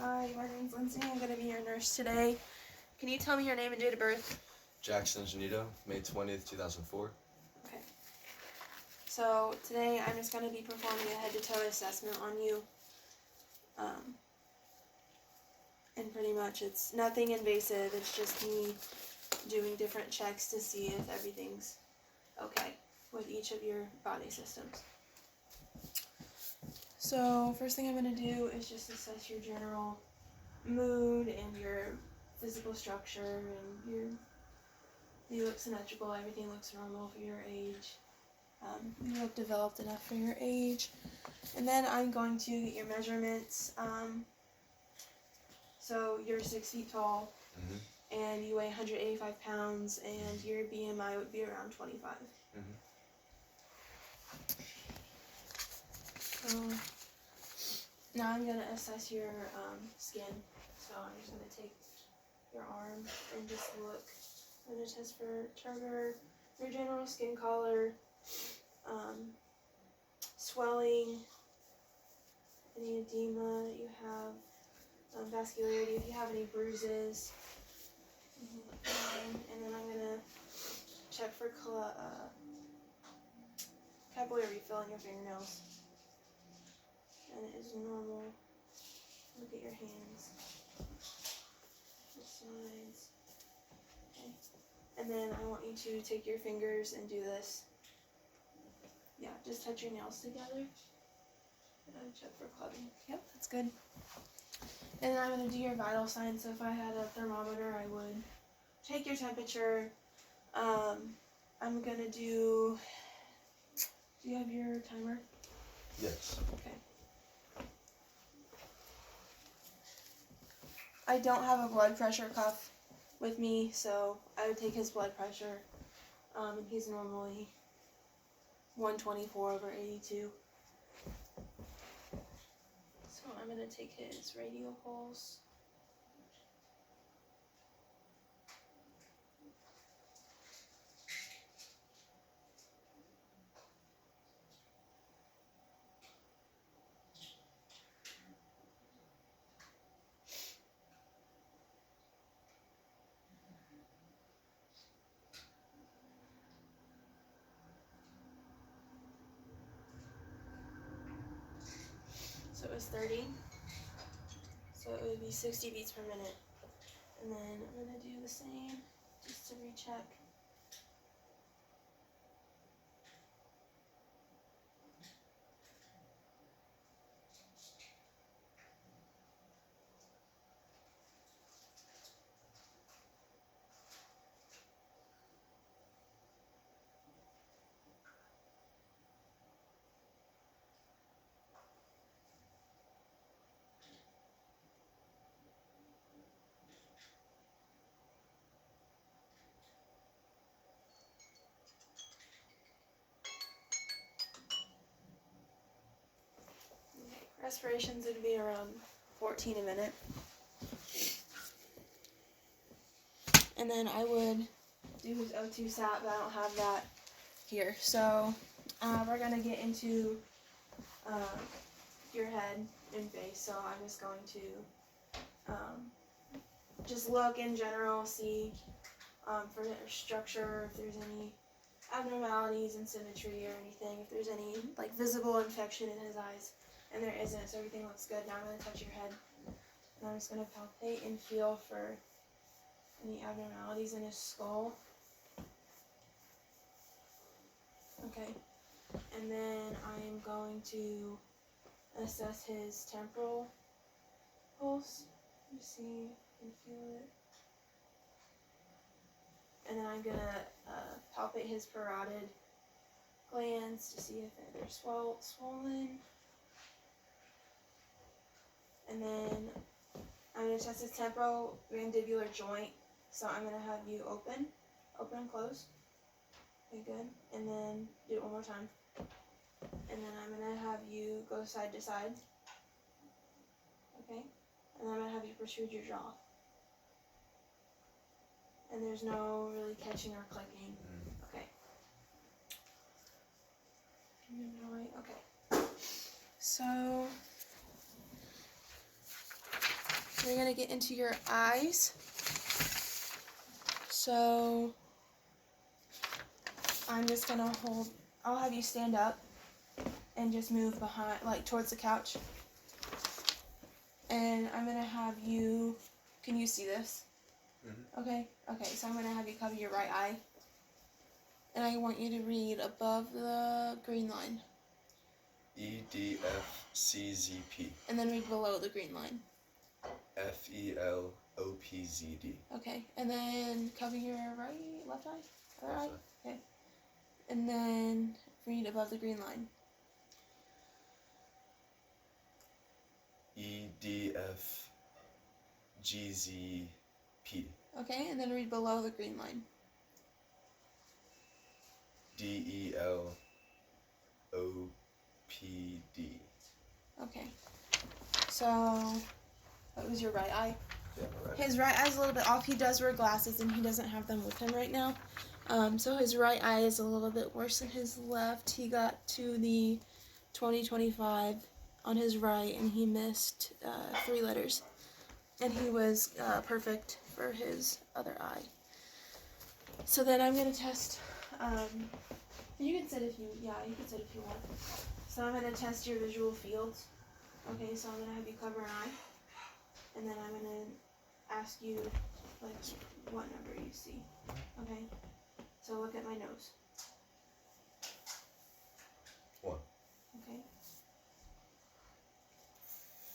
Hi, my name's Lindsay. I'm going to be your nurse today. Can you tell me your name and date of birth? Jackson Janito, May 20th, 2004. Okay. So today I'm just going to be performing a head-to-toe assessment on you. And pretty much it's nothing invasive. It's just me doing different checks to see if everything's okay with each of your body systems. So first thing I'm going to do is just assess your general mood and your physical structure, and you look symmetrical. Everything looks normal for your age. You look developed enough for your age. And then I'm going to get your measurements. So you're 6 feet tall, and you weigh 185 pounds, and your BMI would be around 25. So now I'm going to assess your skin. So I'm just going to take your arm and just look. I'm going to test for tartar, your general skin color, swelling, any edema that you have, vascularity, if you have any bruises. And then I'm going to check for capillary refill in your fingernails. And it is normal. Look at your hands. The sides. Okay. And then I want you to take your fingers and do this. Yeah, just touch your nails together. And check for clubbing. Yep, that's good. And then I'm going to do your vital signs. So if I had a thermometer, I would take your temperature. I'm going to do you have your timer? Yes. Okay. I don't have a blood pressure cuff with me, so I would take his blood pressure. And he's normally 124/82. So I'm going to take his radial pulse. So it was 30. So it would be 60 beats per minute. And then I'm going to do the same just to recheck. Respirations would be around 14 a minute. And then I would do his O2 sat, but I don't have that here. So we're going to get into your head and face. So I'm just going to just look in general, see for the structure, if there's any abnormalities in symmetry or anything, if there's any like visible infection in his eyes. And there isn't, so everything looks good. Now I'm going to touch your head. And I'm just going to palpate and feel for any abnormalities in his skull. Okay. And then I'm going to assess his temporal pulse. Just see and feel it. And then I'm going to palpate his parotid glands to see if they're swollen. And then I'm going to test his temporomandibular joint. So I'm going to have you open and close. Okay, good. And then do it one more time. And then I'm going to have you go side to side. Okay. And then I'm going to have you protrude your jaw. And there's no really catching or clicking. Okay. Okay. So we're gonna get into your eyes. So I'm just gonna I'll have you stand up and just move behind, like towards the couch. And I'm gonna have you, can you see this? Mhm. Okay, so I'm gonna have you cover your right eye. And I want you to read above the green line. EDFCZP. And then read below the green line. FELOPZD. Okay, and then cover your left eye? Other eye? Left Okay. And then read above the green line. EDFGZP. Okay, and then read below the green line. DELOPD. Okay. So that was your right eye. Yeah, right. His right eye's a little bit off. He does wear glasses and he doesn't have them with him right now. So his right eye is a little bit worse than his left. He got to the 20/25 on his right and he missed 3 letters. And he was perfect for his other eye. So then I'm going to test, you can sit if you want. So I'm going to test your visual fields. Okay, so I'm going to have you cover an eye. And then I'm going to ask you, like, what number you see. Okay? So look at my nose. 1. Okay?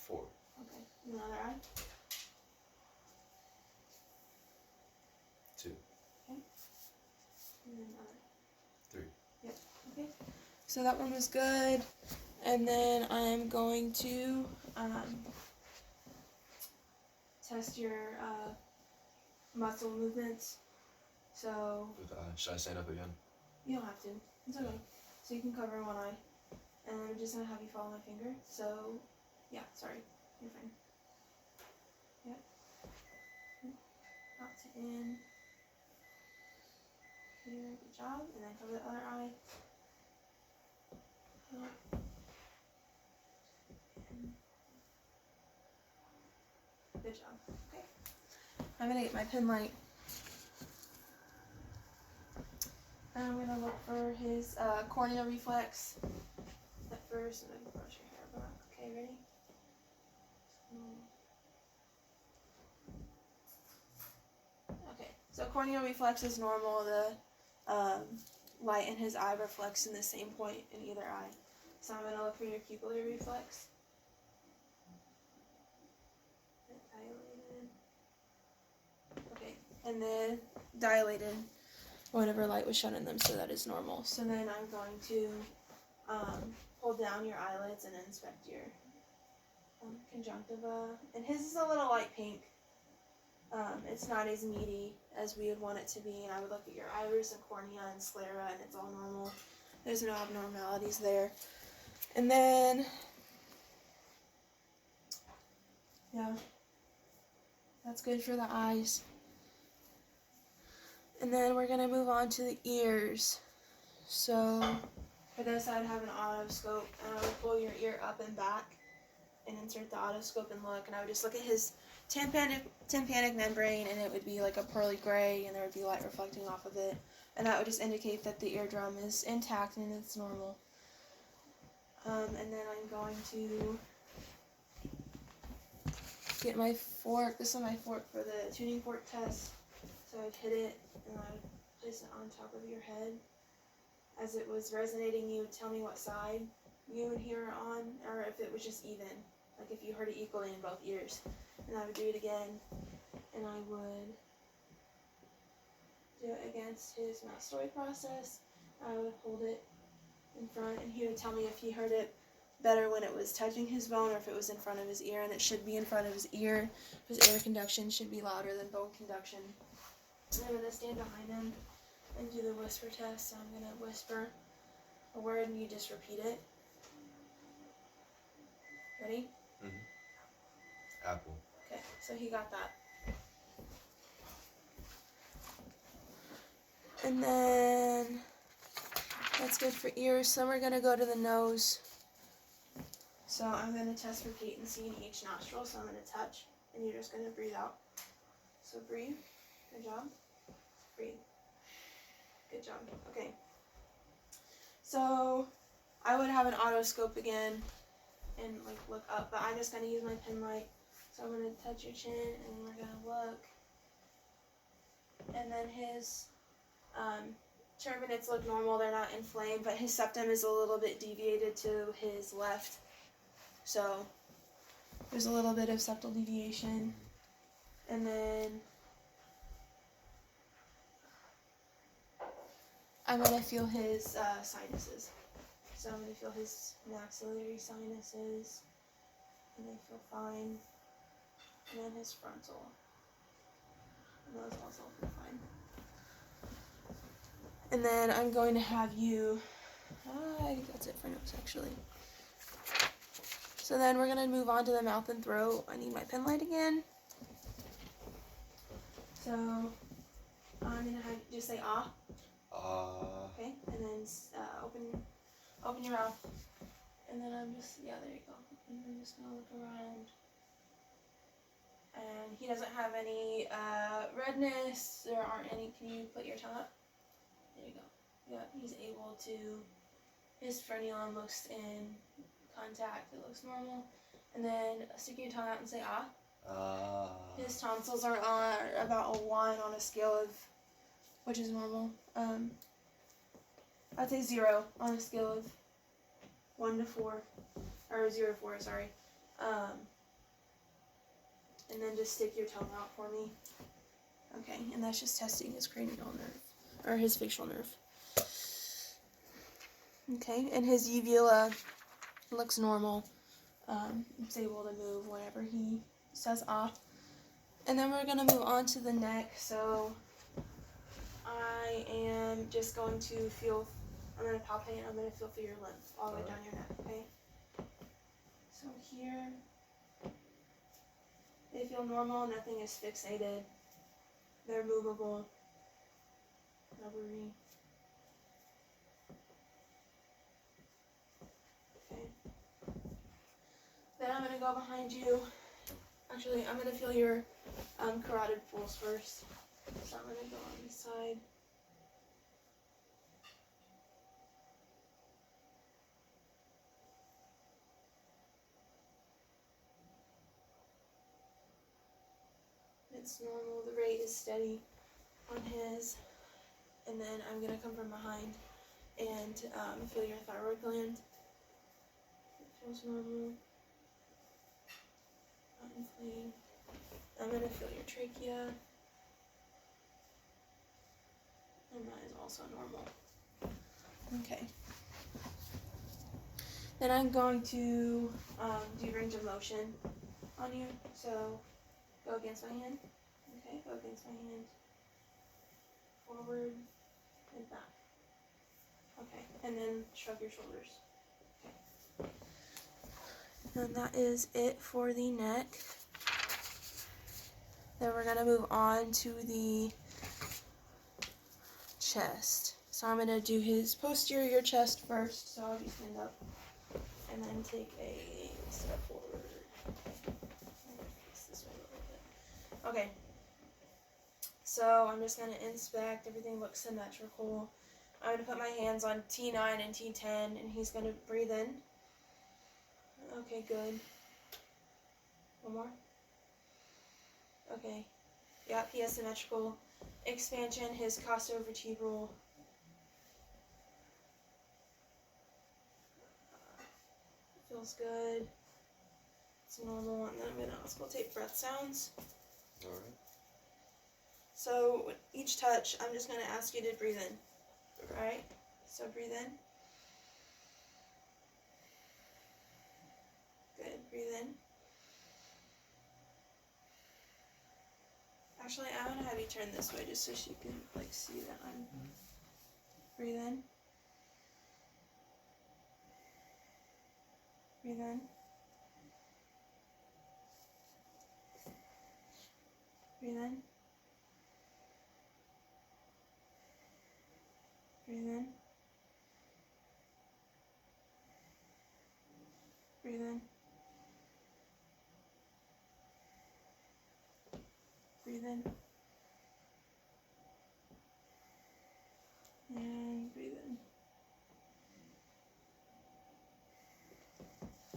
4. Okay. Another eye. 2. And then another. 3. Yep. Okay. So that one was good. And then I'm going to test your muscle movements. So With should I stand up again? you don't have to. It's okay. So you can cover one eye. And I'm just going to have you follow my finger. So, yeah, sorry. You're fine. Yep. Out to in. Here, good job. And then cover the other eye. Yep. Good job. Okay. I'm going to get my pen light. And I'm going to look for his corneal reflex at first, and then brush your hair back. Okay, ready? Okay, so corneal reflex is normal. The light in his eye reflects in the same point in either eye. So I'm going to look for your pupillary reflex. Dilated. Okay, and then dilated whenever light was shone in them, so that is normal. So then I'm going to hold down your eyelids and inspect your conjunctiva. And his is a little light pink. It's not as meaty as we would want it to be. And I would look at your iris and cornea and sclera, and it's all normal. There's no abnormalities there. And then, yeah, that's good for the eyes. And then we're going to move on to the ears. So for this, I'd have an otoscope, and I would pull your ear up and back and insert the otoscope and look. And I would just look at his tympanic membrane, and it would be like a pearly gray, and there would be light reflecting off of it. And that would just indicate that the eardrum is intact and it's normal. And then I'm going to get my fork. This is my fork for the tuning fork test. So I'd hit it, and I would place it on top of your head. As it was resonating, you would tell me what side you would hear it on, or if it was just even, like if you heard it equally in both ears. And I would do it again, and I would do it against his mastoid process. I would hold it in front, and he would tell me if he heard it better when it was touching his bone or if it was in front of his ear, and it should be in front of his ear. His air conduction should be louder than bone conduction. And I'm going to stand behind him and do the whisper test. So I'm going to whisper a word and you just repeat it. Ready? Mm-hmm. Apple. Okay, so he got that. And then that's good for ears. So we're going to go to the nose. So I'm going to test for patency in each nostril. So I'm going to touch and you're just gonna breathe out. So breathe. Good job. Breathe. Good job. Okay. So I would have an otoscope again and like look up, but I'm just gonna use my pen light. So I'm gonna touch your chin and we're gonna look. And then his turbinates look normal, they're not inflamed, but his septum is a little bit deviated to his left. So there's a little bit of septal deviation. And then I'm going to feel his sinuses. So I'm going to feel his maxillary sinuses, and they feel fine. And then his frontal. And those also feel fine. And then I'm going to have you, I think that's it for notes actually. So then we're going to move on to the mouth and throat. I need my pen light again. So I'm going to have you just say ah. Okay, and then open your mouth. And then I'm just, yeah, there you go. And I'm just going to look around. And he doesn't have any redness. There aren't any. Can you put your tongue up? There you go. Yeah, he's able to, his frenulum looks in contact. It looks normal. And then stick your tongue out and say ah. His tonsils are about a 1 on a scale of, which is normal. I'd say 0 on a scale of 1 to 4, or 0 to 4, sorry. And then just stick your tongue out for me. Okay, and that's just testing his cranial nerve, or his facial nerve. Okay, and his uvula looks normal. It's able to move whenever he says ah. And then we're going to move on to the neck. So I am just going to feel, I'm going to palpate and I'm going to feel through your lymph all the way down your neck, okay? So here, they feel normal, nothing is fixated. They're movable, rubbery. Okay. Then I'm going to go behind you. Actually, I'm going to feel your carotid pulse first. So I'm going to go on this side. It's normal, the rate is steady on his. And then I'm going to come from behind and feel your thyroid gland. It feels normal, not inflamed. I'm going to feel your trachea. And that is also normal. Okay. Then I'm going to do range of motion on you. So go against my hand. Okay, go against my hand. Forward and back. Okay, and then shrug your shoulders. Okay. And that is it for the neck. Then we're going to move on to the chest. So I'm going to do his posterior chest first. So I'll just stand up and then take a step forward. This way a little bit. Okay. So I'm just going to inspect. Everything looks symmetrical. I'm going to put my hands on T9 and T10, and he's going to breathe in. Okay, good. One more. Okay. Yep, he has symmetrical expansion. His costovertebral feels good. It's normal. And then I'm going to auscultate breath sounds. Alright. So with each touch, I'm just going to ask you to breathe in. Okay. Alright? So breathe in. Good. Breathe in. Actually, I'm going to have you turn this way just so she can like see that I'm... Breathe in. Breathe in. Breathe in. Breathe in. Breathe in. breathe in. And breathe in.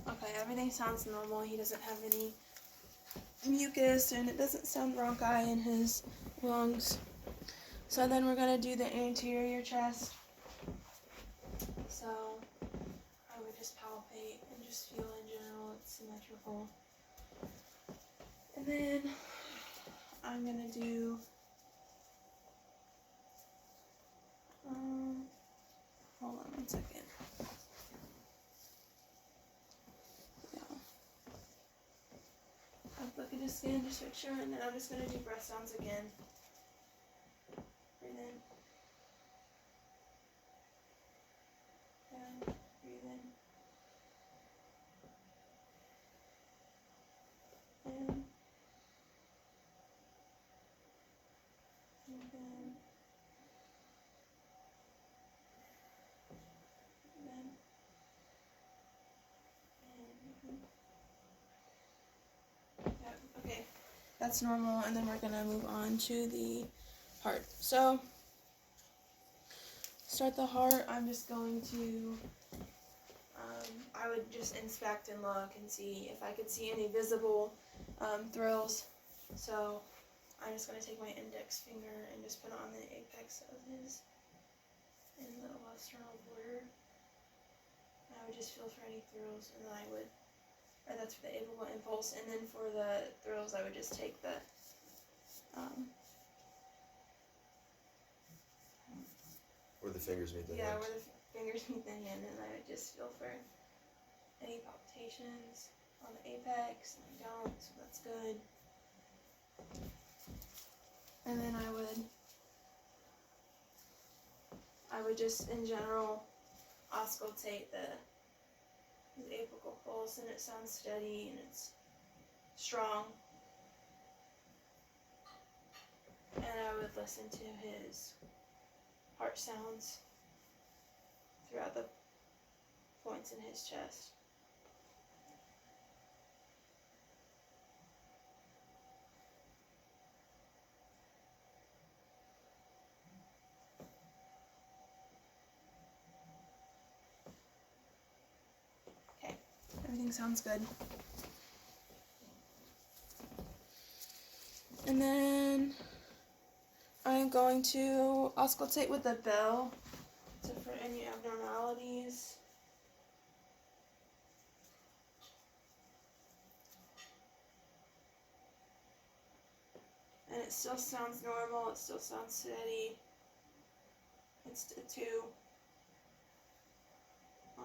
Okay, everything sounds normal. He doesn't have any mucus and it doesn't sound bronchi in his lungs. So then we're going to do the anterior chest. So I would just palpate and just feel in general it's symmetrical. And then I'm going to do hold on one second. Yeah. I'll look at his skin just make sure, and then I'm just going to do breath sounds again. Breathe in. Down. Breathe in. In. And then. Yep, okay, that's normal, and then we're gonna move on to the heart. So, start the heart, I'm just going to, I would just inspect and look and see if I could see any visible thrills. So, I'm just gonna take my index finger and just put it on the apex of his, in the left sternal border. And I would just feel for any thrills, and then I would, or that's for the apical impulse, and then for the thrills, I would just take the, Where the fingers meet the yeah, hands. where the fingers meet the hand, and I would just feel for any palpitations on the apex, and I don't, so that's good. And then I would just, in general, auscultate the apical pulse, and it sounds steady, and it's strong. And I would listen to his heart sounds throughout the points in his chest. Okay, everything sounds good. And then I'm going to auscultate with the bell for any abnormalities. And it still sounds normal, it still sounds steady. It's a 2 on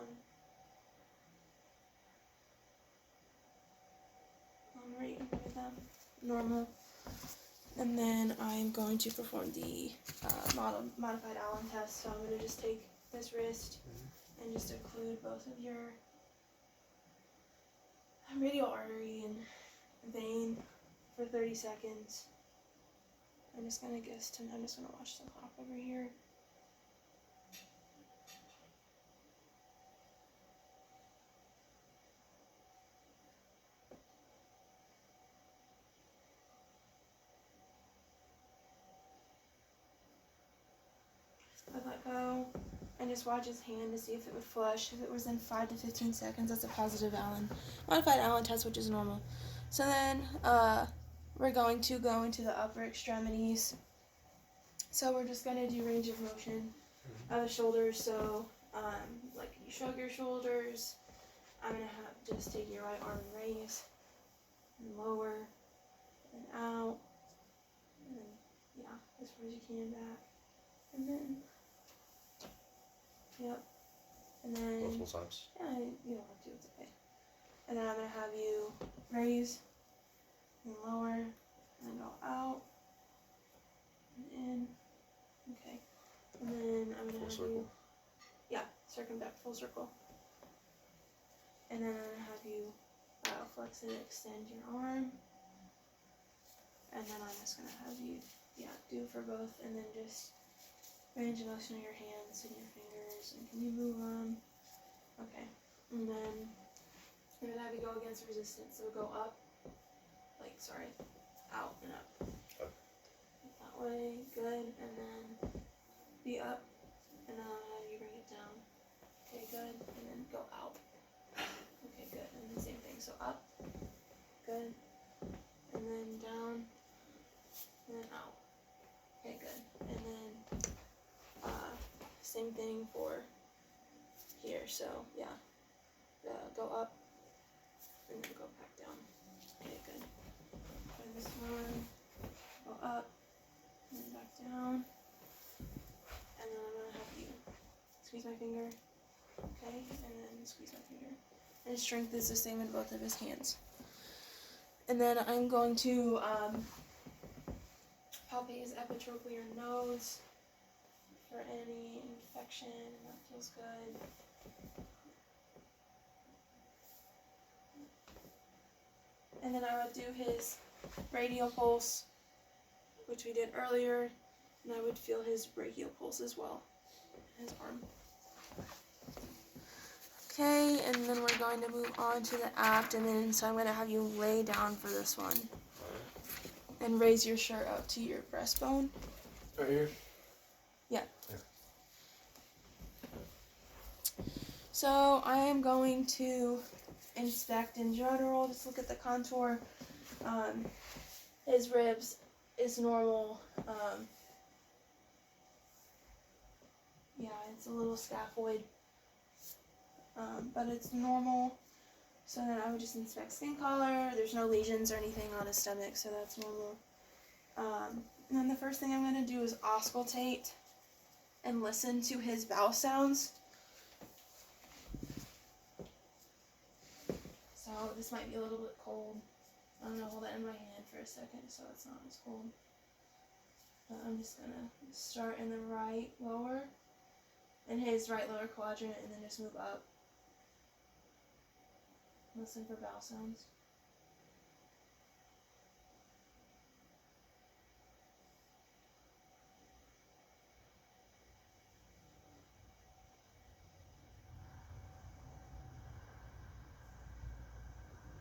rate with them, normal. And then I'm going to perform the modified Allen test. So I'm going to just take this wrist and just occlude both of your radial artery and vein for 30 seconds. I'm just going to watch the clock over here. I'd let go and just watch his hand to see if it would flush. If it was in 5 to 15 seconds, that's a positive modified Allen test, which is normal. So then we're going to go into the upper extremities. So we're just going to do range of motion of the shoulders. So like you shrug your shoulders, I'm going to have just take your right arm and raise and lower and out. And then, yeah, as far as you can back. And then, yep. And then, Multiple times. yeah, you don't have to, it's okay. And then I'm going to have you raise and lower and then go out and in. Okay. And then I'm going to have circle. you, circumvent full circle. And then I'm going to have you flex and extend your arm. And then I'm just going to have you, do for both, and then just range of motion of your hands and your fingers, and can you move them? Okay. And then I'm going to have you go against resistance, so go up, out and up. Up way, good, and then be up, and you bring it down. Okay, good, and then go out. Okay, good, and the same thing. So up, good, and then down, and then out. Okay, good, and then same thing for here. So yeah, go up, and then go back down. Okay, good. Try this one. Go up, and then back down, and then I'm gonna have you squeeze my finger. Okay, and then squeeze my finger. And his strength is the same in both of his hands. And then I'm going to palpate his epitrochlear nose for any infection. That feels good. And then I would do his radial pulse, which we did earlier, and I would feel his brachial pulse as well, his arm. Okay, and then we're going to move on to the abdomen, so I'm going to have you lay down for this one. And raise your shirt up to your breastbone. Right here? Yeah. So I am going to inspect in general, just look at the contour. His ribs is normal. Yeah, it's a little scaphoid. But it's normal. So then I would just inspect skin color. There's no lesions or anything on his stomach, so that's normal. And then the first thing I'm going to do is auscultate and listen to his bowel sounds. So this might be a little bit cold. I'm going to hold it in my hand for a second so it's not as cold. But I'm just going to start in the right lower, in his right lower quadrant, and then just move up. Listen for bowel sounds.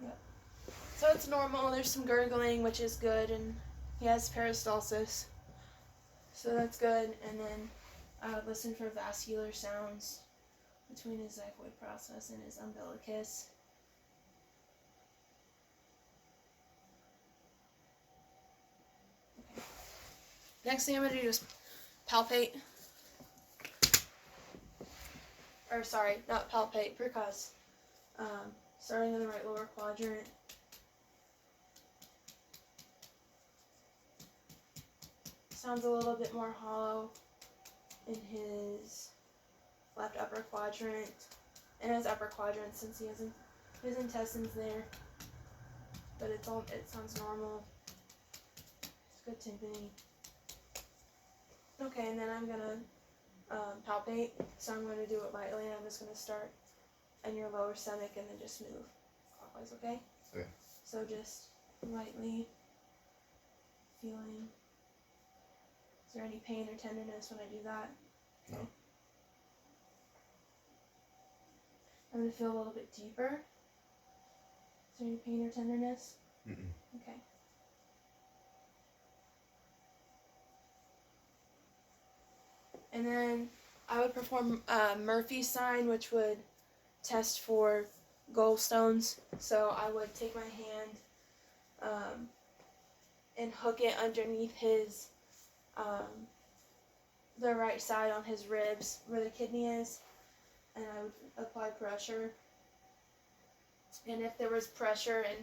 Yep. So it's normal. There's some gurgling, which is good, and he has peristalsis. So that's good. And then I would listen for vascular sounds between his xiphoid process and his umbilicus. Okay. Next thing I'm going to do is palpate. Or sorry, not palpate, percuss. Starting in the right lower quadrant. Sounds a little bit more hollow in his left upper quadrant. In his upper quadrant, since he has his intestines there. But it sounds normal. It's good timpani. Okay, and then I'm gonna palpate. So I'm gonna do it lightly. I'm just gonna start in your lower stomach and then just move clockwise, okay? Okay. So just lightly feeling. Is there any pain or tenderness when I do that? No. I'm going to feel a little bit deeper. Is there any pain or tenderness? Mm-mm. Okay. And then I would perform Murphy's sign, which would test for gallstones. So I would take my hand and hook it underneath his the right side on his ribs where the kidney is, and I would apply pressure. And if there was pressure, and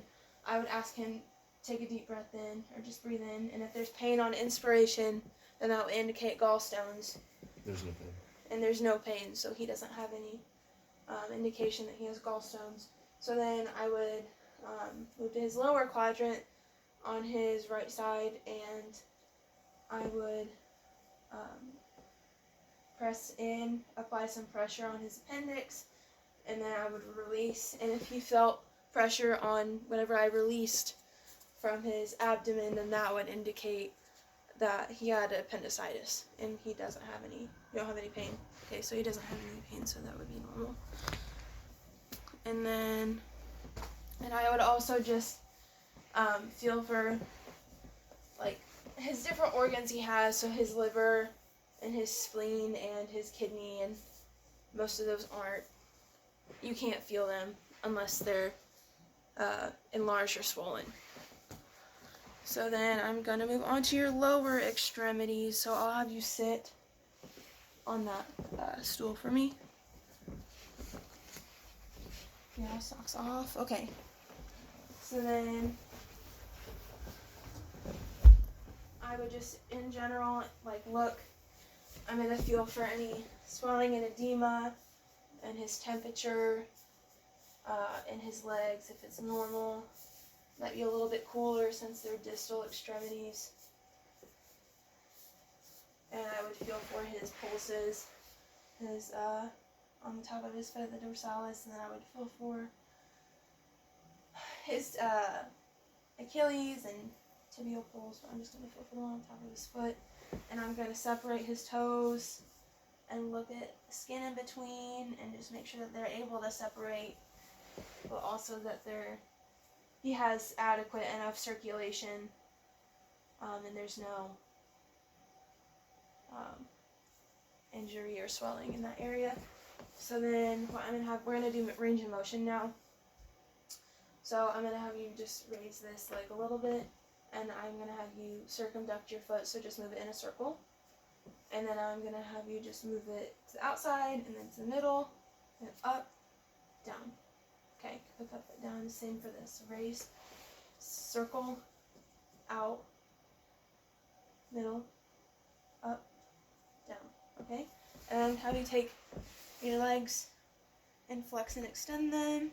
I would ask him take a deep breath in or just breathe in, and if there's pain on inspiration, then that would indicate gallstones. There's no pain. And there's no pain, so he doesn't have any indication that he has gallstones. So then I would move to his lower quadrant on his right side, and I would press in, apply some pressure on his appendix, and then I would release. And if he felt pressure on whatever I released from his abdomen, then that would indicate that he had appendicitis, and he don't have any pain. Okay, so he doesn't have any pain, so that would be normal. And I would also just feel for like his different organs he has, so his liver and his spleen and his kidney, and most of those aren't. You can't feel them unless they're enlarged or swollen. So then I'm going to move on to your lower extremities. So I'll have you sit on that stool for me. Yeah, socks off. Okay. So then I would just, in general, like look. I'm going to feel for any swelling and edema and his temperature in his legs if it's normal. Might be a little bit cooler since they're distal extremities. And I would feel for his pulses, his on the top of his foot, the dorsalis, and then I would feel for his Achilles and tibial pulse. I'm just going to feel for the one on top of his foot. And I'm going to separate his toes and look at the skin in between and just make sure that they're able to separate, but also that he has adequate enough circulation, and there's no injury or swelling in that area. So then what we're going to do range of motion now. So I'm going to have you just raise this leg a little bit, and I'm going to have you circumduct your foot, so just move it in a circle. And then I'm going to have you just move it to the outside, and then to the middle, and up, down. Okay, put that foot down, same for this. Raise, circle, out, middle, up, down. Okay? And then have you take your legs and flex and extend them.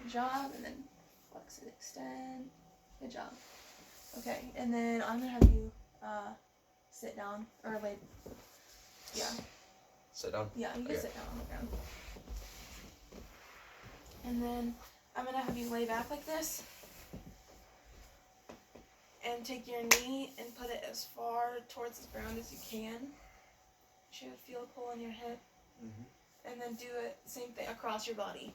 Good job. And then flex and extend. Good job. Okay, and then I'm going to have you sit down, or lay, yeah. Sit down? Yeah, you can sit down on the ground. And then I'm going to have you lay back like this. And take your knee and put it as far towards the ground as you can. You should feel a pull in your hip. Mm-hmm. And then do it, same thing, across your body.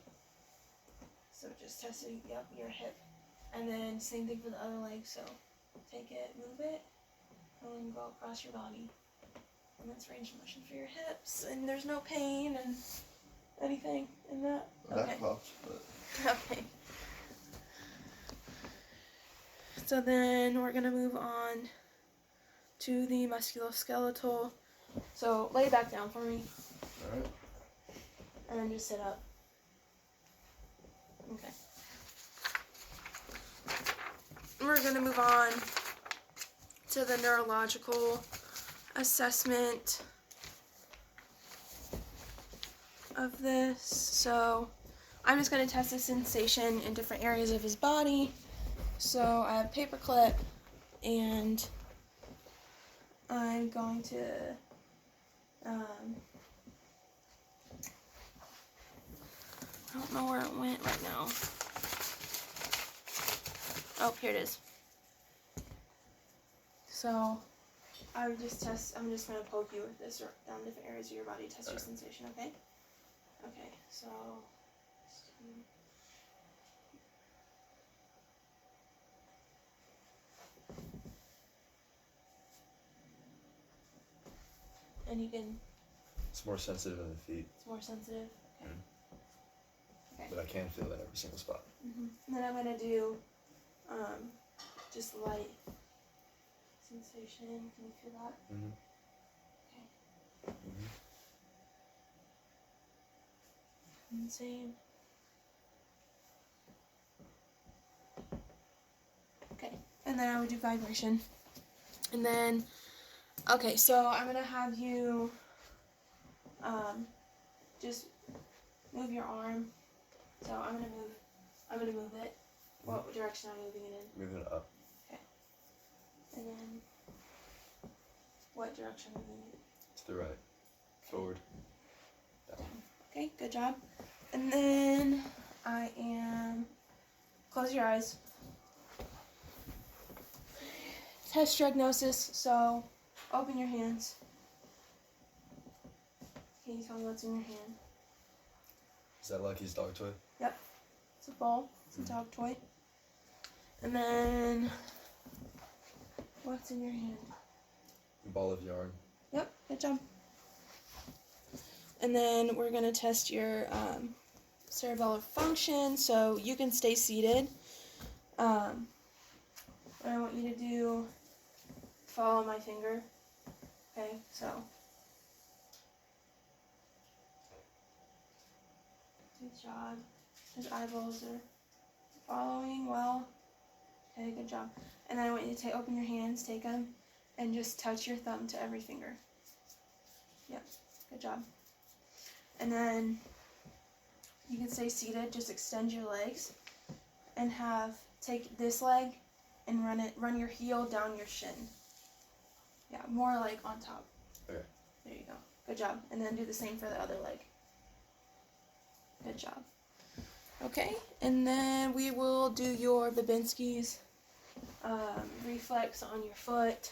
So just testing, your hip. And then same thing for the other leg. So take it, move it, and then go across your body. And that's range of motion for your hips. And there's no pain and anything in that. That pops, but... Okay. So then we're going to move on to the musculoskeletal. So lay back down for me. Alright. And then just sit up. Okay. We're going to move on to the neurological assessment of this. So I'm just going to test the sensation in different areas of his body. So I have a paper clip, and I'm going to I don't know where it went right now. Oh, here it is. So I would just test, I'm just going to poke you with this down different areas of your body, test your sensation, okay? Okay, so and you can... It's more sensitive in the feet. It's more sensitive? Okay. Okay. But I can feel that every single spot. Mm-hmm. And then I'm going to do just light sensation. Can you feel that? Mm-hmm. Okay. Mm-hmm. And same. Okay. And then I would do vibration. And then, okay, so I'm going to have you just move your arm. So I'm going to move it. What direction am I moving it in? Moving it up. Okay. And then, what direction am I moving it? To the right. Forward. Down. Okay, good job. And then I am, close your eyes. Test diagnosis, so open your hands. Can you tell me what's in your hand? Is that Lucky's dog toy? Yep. It's a ball. It's a dog toy. And then What's in your hand? Ball of yarn. Yep, good job. And then we're going to test your cerebellar function, so you can stay seated. What I want you to do, follow my finger. Okay, so. Good job. His eyeballs are following well. Okay, good job. And then I want you to open your hands, take them, and just touch your thumb to every finger. Yep, good job. And then you can stay seated, just extend your legs and take this leg and run your heel down your shin. Yeah, more like on top. Okay. There you go. Good job. And then do the same for the other leg. Good job. Okay, and then we will do your Babinski's reflex on your foot.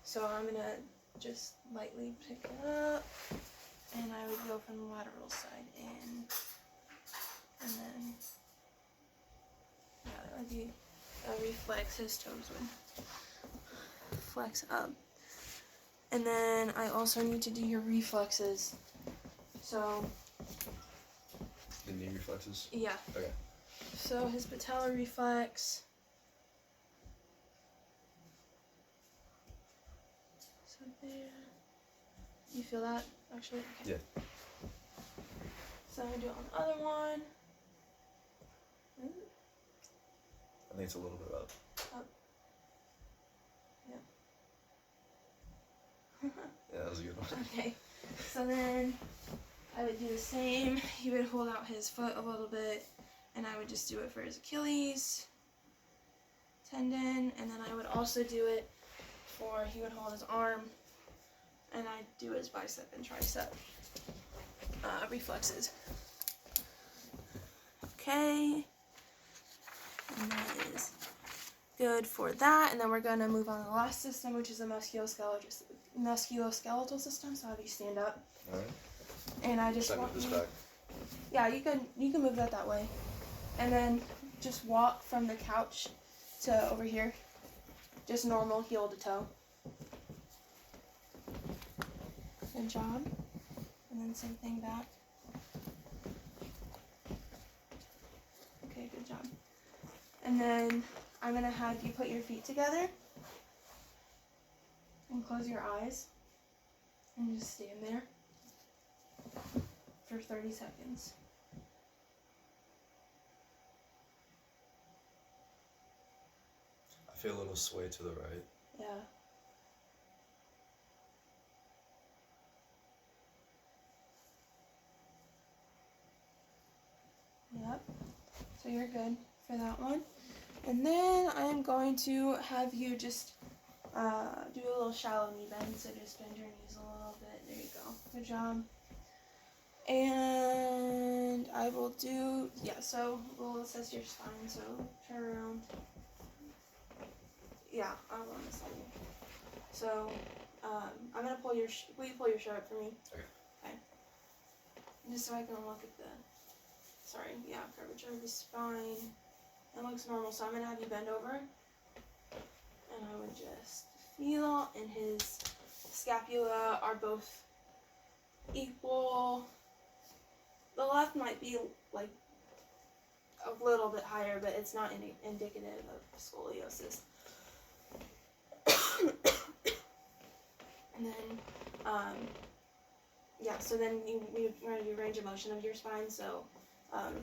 So I'm going to just lightly pick it up, and I would go from the lateral side in, and then, yeah, that would be a reflex. His toes would flex up. And then I also need to do your reflexes. So, The knee reflexes? yeah. Okay. So his patellar reflex. So there. You feel that actually? Okay. Yeah. So I'm gonna do it on the other one. I think it's a little bit up. Yeah, that was a good one. Okay. So then I would do the same. He would hold out his foot a little bit, and I would just do it for his Achilles tendon, and then I would also do it for, he would hold his arm, and I'd do his bicep and tricep reflexes. Okay. And that is good for that, and then we're going to move on to the last system, which is the musculoskeletal system. So I'll have you stand up. All right. And I just Should I want move this you, back? yeah, you can move that way, and then just walk from the couch to over here, just normal heel to toe. Good job. And then same thing back. Okay, good job. And then I'm gonna have you put your feet together and close your eyes and just stand there for 30 seconds. I feel a little sway to the right. Yeah. Yep. So you're good for that one. And then I'm going to have you just do a little shallow knee bend. So just bend your knees a little bit. There you go. Good job. And I will do, yeah, so we'll assess your spine. So turn around. Yeah, I'm on this side. So I'm going to pull your, will you pull your shirt up for me? Okay. Just so I can look at the, curvature of the spine. It looks normal, so I'm going to have you bend over. And I would just feel, and his scapula are both equal. The left might be like a little bit higher, but it's not indicative of scoliosis. And then, yeah, so then we're going to do range of motion of your spine, so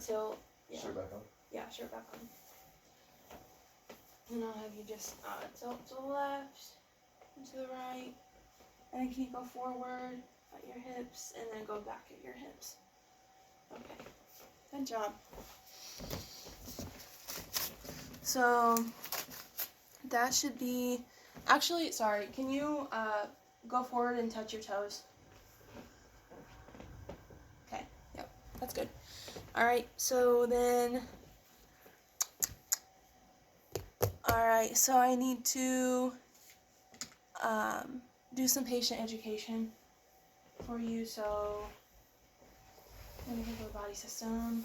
tilt. Yeah. Shirt back on? Yeah, shirt back on. And I'll have you just tilt to the left and to the right. And then can you go forward at your hips and then go back at your hips? Okay, good job. So that should be, actually, sorry, can you go forward and touch your toes? Okay, yep, that's good. All right, so then, all right, so I need to do some patient education for you. So let me think of a body system.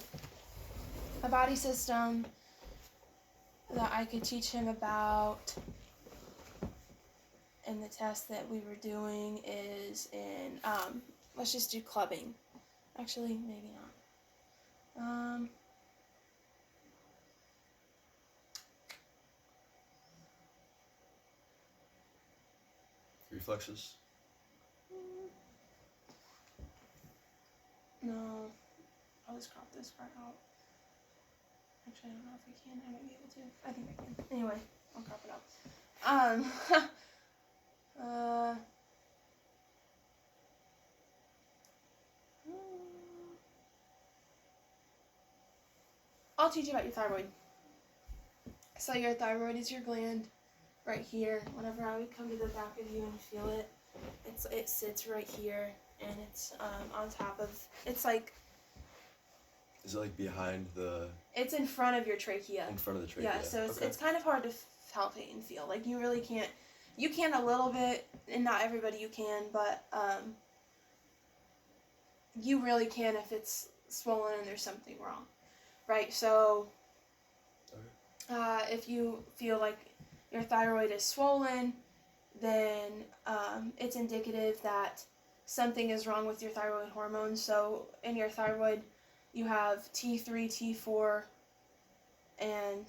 A body system that I could teach him about and the test that we were doing is in, let's just do clubbing. Actually, maybe not. Reflexes. No, I'll just crop this part out. Actually, I don't know if I can. I might be able to. I think I can. Anyway, I'll crop it out. I'll teach you about your thyroid. So your thyroid is your gland right here. Whenever I would come to the back of you and feel it, it sits right here, and it's on top of. It's like. Is it like behind the? It's in front of your trachea. In front of the trachea. Yeah, so it's kind of hard to palpate and feel. Like, you really can't. You can a little bit, and not everybody you can, but you really can if it's swollen and there's something wrong, right? So, if you feel like your thyroid is swollen, then it's indicative that something is wrong with your thyroid hormone. So, in your thyroid, you have T3, T4, and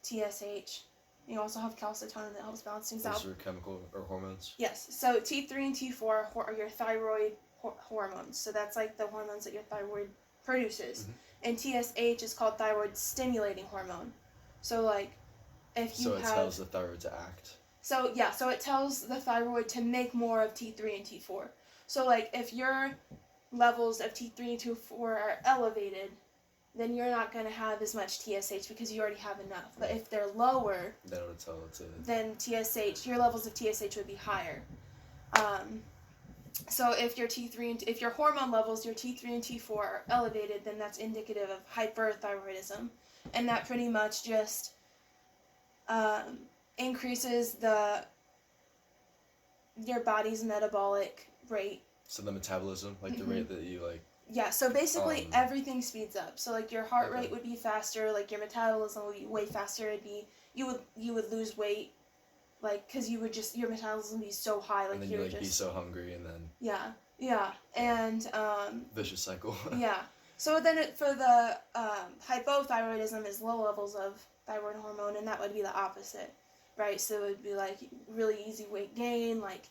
TSH. You also have calcitonin that helps balance things out. Those are chemical or hormones? Yes. So T3 and T4 are your thyroid hormones. So that's like the hormones that your thyroid produces. Mm-hmm. And TSH is called thyroid stimulating hormone. So like if you So it tells the thyroid to act. So yeah, so it tells the thyroid to make more of T3 and T4. So like if your levels of T3 and T4 are elevated, then you're not going to have as much TSH because you already have enough. But if they're lower, then it would tell it to. Then TSH, your levels of TSH would be higher. So if your if your hormone levels, your T3 and T4 are elevated, then that's indicative of hyperthyroidism, and that pretty much just increases your body's metabolic rate. So the metabolism, like the rate that you like. Yeah, so basically everything speeds up. So like your heart rate would be faster, like your metabolism would be way faster. It'd be you would lose weight, like because you would just your metabolism would be so high, like and then you you would like just be so hungry and then. Yeah, and vicious cycle. yeah. So then for the hypothyroidism is low levels of thyroid hormone, and that would be the opposite, right? So it would be like really easy weight gain, like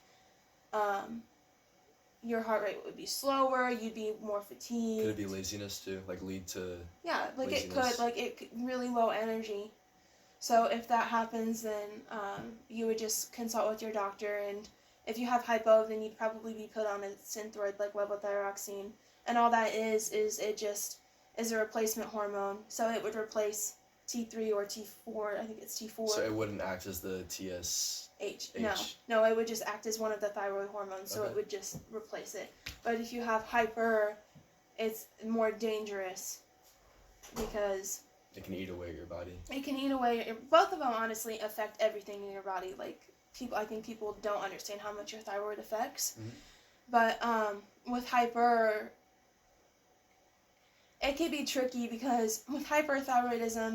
your heart rate would be slower, you'd be more fatigued. Could it be laziness too? Like lead to. Yeah, like laziness? it could, like it really low energy. So if that happens, then you would just consult with your doctor, and if you have hypo, then you'd probably be put on a Synthroid like levothyroxine, and all that is it just is a replacement hormone, so it would replace T3 or T4. I think it's T4. So it wouldn't act as the TSH. No, it would just act as one of the thyroid hormones, so it would just replace it. But if you have hyper, it's more dangerous because it can eat away at your body. It can eat away. Both of them honestly affect everything in your body. Like I think people don't understand how much your thyroid affects. Mm-hmm. But with hyper, it can be tricky because with hyperthyroidism,